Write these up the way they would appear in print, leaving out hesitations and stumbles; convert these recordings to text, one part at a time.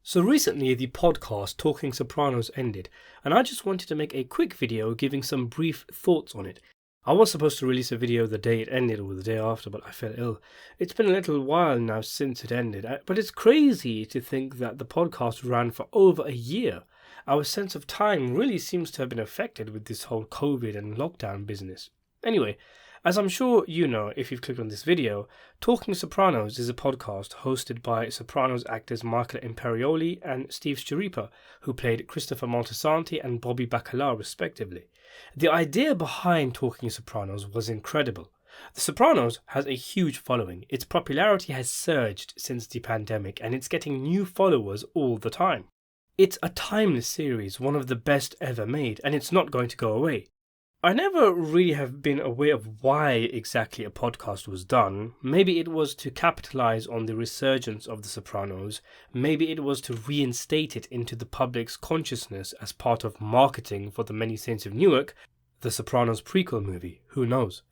So recently the podcast Talking Sopranos ended, and I just wanted to make a quick video giving some brief thoughts on it. I was supposed to release a video the day it ended or the day after, but I fell ill. It's been a little while now since it ended, but it's crazy to think that the podcast ran for over a year. Our sense of time really seems to have been affected with this whole COVID and lockdown business. Anyway, as I'm sure you know if you've clicked on this video, Talking Sopranos is a podcast hosted by Sopranos actors Michael Imperioli and Steve Schirripa, who played Christopher Moltisanti and Bobby Bacala respectively. The idea behind Talking Sopranos was incredible. The Sopranos has a huge following. Its popularity has surged since the pandemic and it's getting new followers all the time. It's a timeless series, one of the best ever made, and it's not going to go away. I never really have been aware of why exactly a podcast was done. Maybe it was to capitalize on the resurgence of The Sopranos. Maybe it was to reinstate it into the public's consciousness as part of marketing for The Many Saints of Newark, The Sopranos prequel movie. Who knows?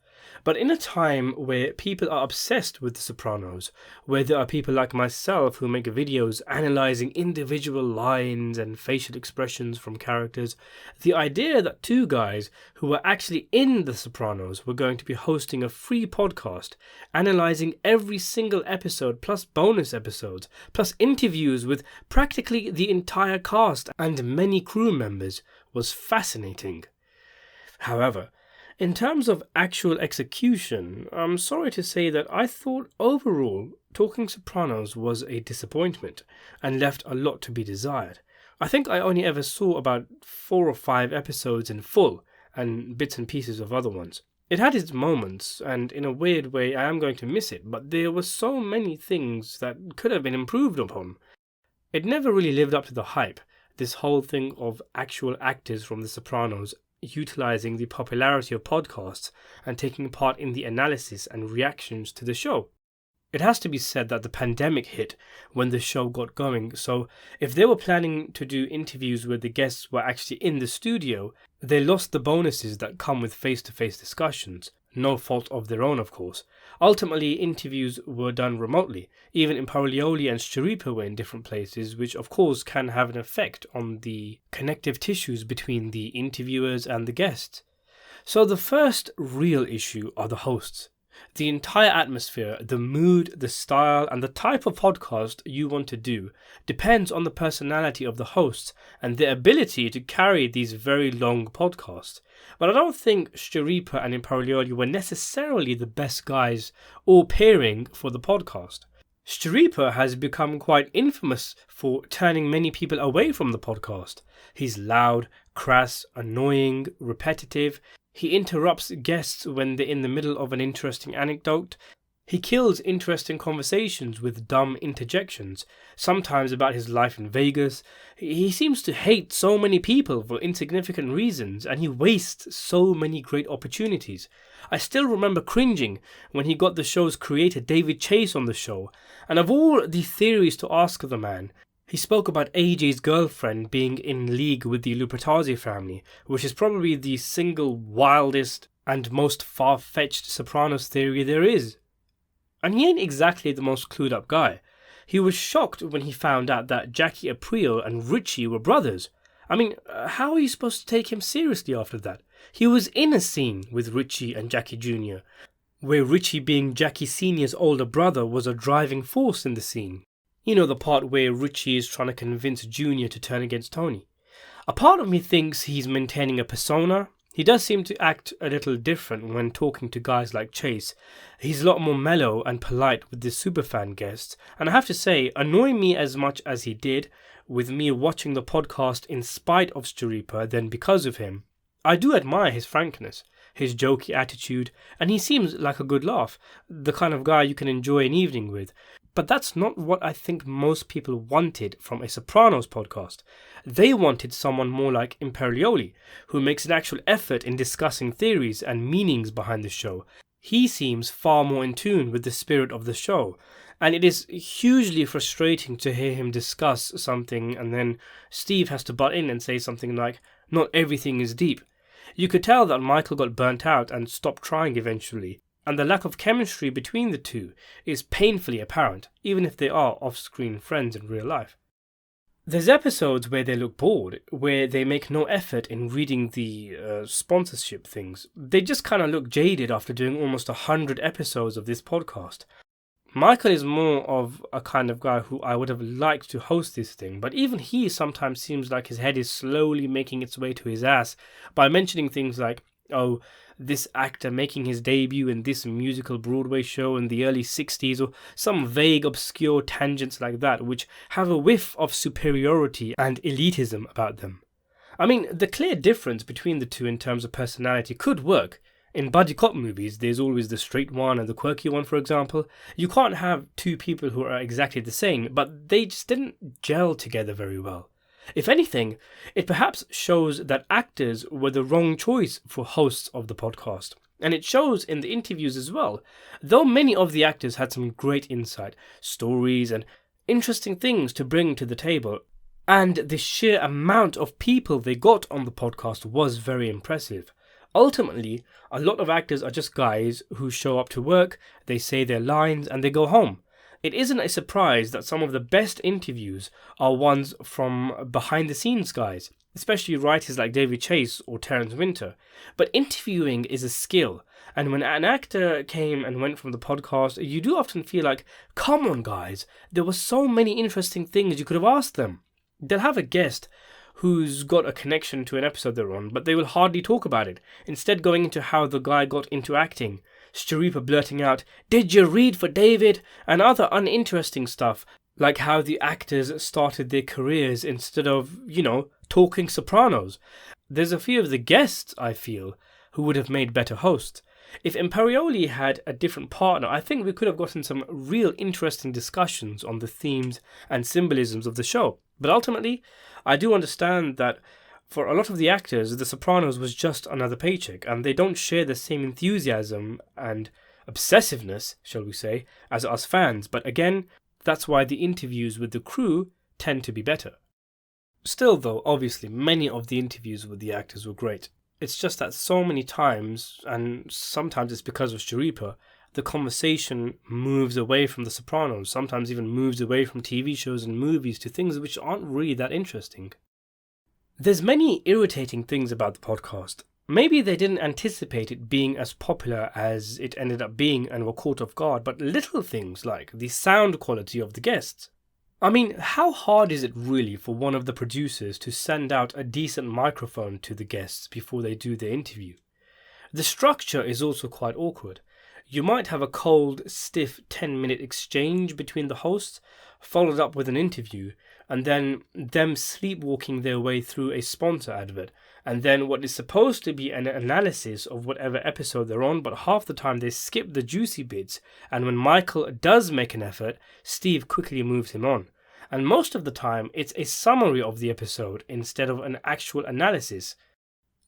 But in a time where people are obsessed with The Sopranos, where there are people like myself who make videos analysing individual lines and facial expressions from characters, the idea that two guys who were actually in The Sopranos were going to be hosting a free podcast, analysing every single episode plus bonus episodes, plus interviews with practically the entire cast and many crew members was fascinating. However, in terms of actual execution, I'm sorry to say that I thought overall Talking Sopranos was a disappointment and left a lot to be desired. I think I only ever saw about 4 or 5 episodes in full and bits and pieces of other ones. It had its moments and in a weird way I am going to miss it, but there were so many things that could have been improved upon. It never really lived up to the hype, this whole thing of actual actors from The Sopranos utilising the popularity of podcasts and taking part in the analysis and reactions to the show. It has to be said that the pandemic hit when the show got going, so if they were planning to do interviews where the guests were actually in the studio, they lost the bonuses that come with face-to-face discussions. No fault of their own, of course. Ultimately, interviews were done remotely. Even Imperioli and Schirripa were in different places, which of course can have an effect on the connective tissues between the interviewers and the guests. So the first real issue are the hosts. The entire atmosphere, the mood, the style, and the type of podcast you want to do depends on the personality of the hosts and their ability to carry these very long podcasts. But I don't think Schirripa and Imperioli were necessarily the best guys or pairing for the podcast. Schirripa has become quite infamous for turning many people away from the podcast. He's loud, crass, annoying, repetitive. He interrupts guests when they're in the middle of an interesting anecdote. He kills interesting conversations with dumb interjections, sometimes about his life in Vegas. He seems to hate so many people for insignificant reasons, and he wastes so many great opportunities. I still remember cringing when he got the show's creator David Chase on the show, and of all the theories to ask the man, he spoke about AJ's girlfriend being in league with the Lupertazzi family, which is probably the single wildest and most far-fetched Sopranos theory there is. And he ain't exactly the most clued up guy. He was shocked when he found out that Jackie Aprile and Richie were brothers. I mean, how are you supposed to take him seriously after that? He was in a scene with Richie and Jackie Jr., where Richie being Jackie Sr.'s older brother was a driving force in the scene. You know, the part where Richie is trying to convince Junior to turn against Tony. A part of me thinks he's maintaining a persona. He does seem to act a little different when talking to guys like Chase. He's a lot more mellow and polite with the superfan guests, and I have to say, annoy me as much as he did with me watching the podcast in spite of Schirripa than because of him. I do admire his frankness, his jokey attitude, and he seems like a good laugh, the kind of guy you can enjoy an evening with. But that's not what I think most people wanted from a Sopranos podcast. They wanted someone more like Imperioli, who makes an actual effort in discussing theories and meanings behind the show. He seems far more in tune with the spirit of the show, and it is hugely frustrating to hear him discuss something and then Steve has to butt in and say something like, "Not everything is deep." You could tell that Michael got burnt out and stopped trying eventually, and the lack of chemistry between the two is painfully apparent, even if they are off-screen friends in real life. There's episodes where they look bored, where they make no effort in reading the sponsorship things. They just kind of look jaded after doing almost 100 episodes of this podcast. Michael is more of a kind of guy who I would have liked to host this thing, but even he sometimes seems like his head is slowly making its way to his ass by mentioning things like, oh, this actor making his debut in this musical Broadway show in the early 60s, or some vague, obscure tangents like that, which have a whiff of superiority and elitism about them. I mean, the clear difference between the two in terms of personality could work. In buddy cop movies, there's always the straight one and the quirky one, for example. You can't have two people who are exactly the same, but they just didn't gel together very well. If anything, it perhaps shows that actors were the wrong choice for hosts of the podcast. And it shows in the interviews as well. Though many of the actors had some great insight, stories, and interesting things to bring to the table, and the sheer amount of people they got on the podcast was very impressive. Ultimately, a lot of actors are just guys who show up to work, they say their lines, and they go home. It isn't a surprise that some of the best interviews are ones from behind-the-scenes guys, especially writers like David Chase or Terence Winter. But interviewing is a skill, and when an actor came and went from the podcast, you do often feel like, come on guys, there were so many interesting things you could have asked them. They'll have a guest who's got a connection to an episode they're on, but they will hardly talk about it, instead going into how the guy got into acting. Schirripa blurting out, "Did you read for David?" and other uninteresting stuff, like how the actors started their careers instead of, Talking Sopranos. There's a few of the guests, I feel, who would have made better hosts. If Imperioli had a different partner, I think we could have gotten some real interesting discussions on the themes and symbolisms of the show. But ultimately, I do understand that for a lot of the actors, The Sopranos was just another paycheck, and they don't share the same enthusiasm and obsessiveness, shall we say, as us fans. But again, that's why the interviews with the crew tend to be better. Still though, obviously, many of the interviews with the actors were great. It's just that so many times, and sometimes it's because of Schirripa, the conversation moves away from The Sopranos, sometimes even moves away from TV shows and movies to things which aren't really that interesting. There's many irritating things about the podcast. Maybe they didn't anticipate it being as popular as it ended up being and were caught off guard, but little things like the sound quality of the guests. I mean, how hard is it really for one of the producers to send out a decent microphone to the guests before they do their interview? The structure is also quite awkward. You might have a cold, stiff 10-minute exchange between the hosts, followed up with an interview, and then them sleepwalking their way through a sponsor advert, and then what is supposed to be an analysis of whatever episode they're on, but half the time they skip the juicy bits, and when Michael does make an effort, Steve quickly moves him on. And most of the time, it's a summary of the episode instead of an actual analysis.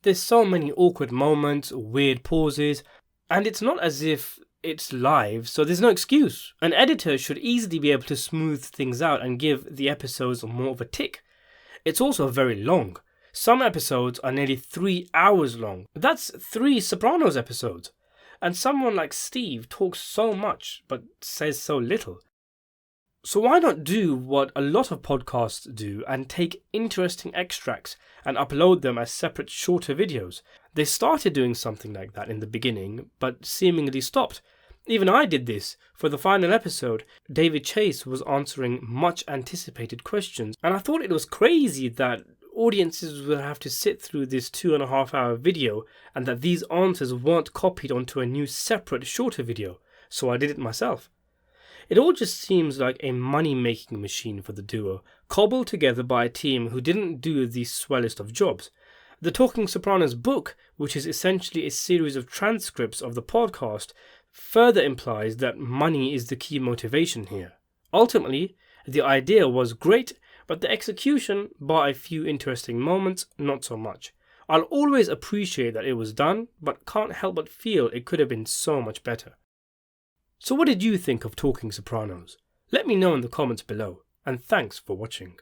There's so many awkward moments, weird pauses, and it's not as if it's live, so there's no excuse. An editor should easily be able to smooth things out and give the episodes more of a tick. It's also very long. Some episodes are nearly 3 hours long. That's 3 Sopranos episodes. And someone like Steve talks so much, but says so little. So why not do what a lot of podcasts do and take interesting extracts and upload them as separate shorter videos? They started doing something like that in the beginning, but seemingly stopped. Even I did this. For the final episode, David Chase was answering much anticipated questions, and I thought it was crazy that audiences would have to sit through this 2.5-hour video and that these answers weren't copied onto a new separate shorter video, so I did it myself. It all just seems like a money-making machine for the duo, cobbled together by a team who didn't do the swellest of jobs. The Talking Sopranos book, which is essentially a series of transcripts of the podcast, further implies that money is the key motivation here. Ultimately, the idea was great, but the execution, bar a few interesting moments, not so much. I'll always appreciate that it was done, but can't help but feel it could have been so much better. So what did you think of Talking Sopranos? Let me know in the comments below, and thanks for watching.